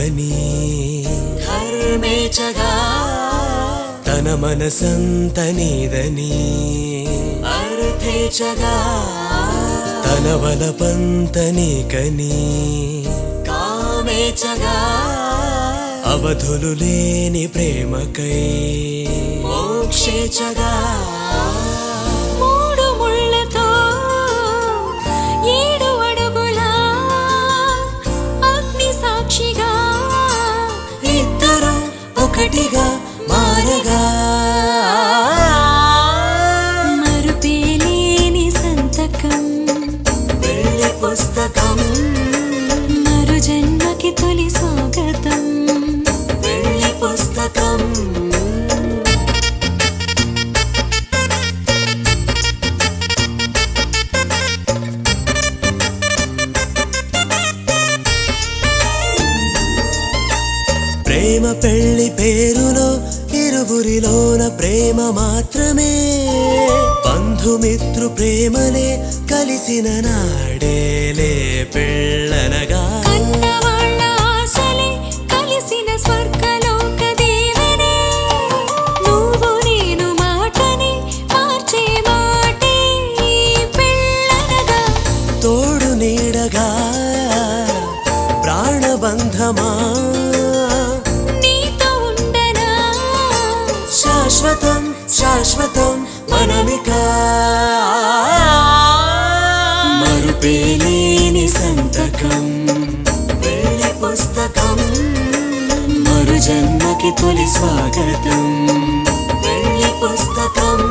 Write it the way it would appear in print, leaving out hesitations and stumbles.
నీవని ధర్మేచగా తన మనసంత నీదని అర్థేచగా తన వలపంత నీకని కామేచగా అవధులు లేని ప్రేమకై మోక్షేచగా మూడు ముళ్ళతో 7 అడుగుల అగ్ని సాక్షిగా ఇద్దరు ఒకటిగా మారగా మరుపేలేని సంతకం వెళ్ళి పుస్తకం మరు జన్మకి తొలి స్వాగతం వెళ్ళి పుస్తకం ప్రేమ పెళ్లి పేరులో ఇరువురిలోన ప్రేమ మాత్రమే బంధుమిత్రు ప్రేమలే కలిసిన నాడేలే పెళ్ళనగా కన్నవాళ్ళ ఆశలే కలిసిన స్వర్గలోక దీవెనే నువ్వు నేను మాటని మార్చే మాటే పెళ్ళనగా తోడు నీడగా ప్రాణబంధమా నీతో ఉండనా శాశ్వతం శాశ్వతం మనమిక మరుపేలేని సంతకం వెళ్ళి పుస్తకం మరు జన్మకి తొలి స్వాగతం వెళ్ళి పుస్తకం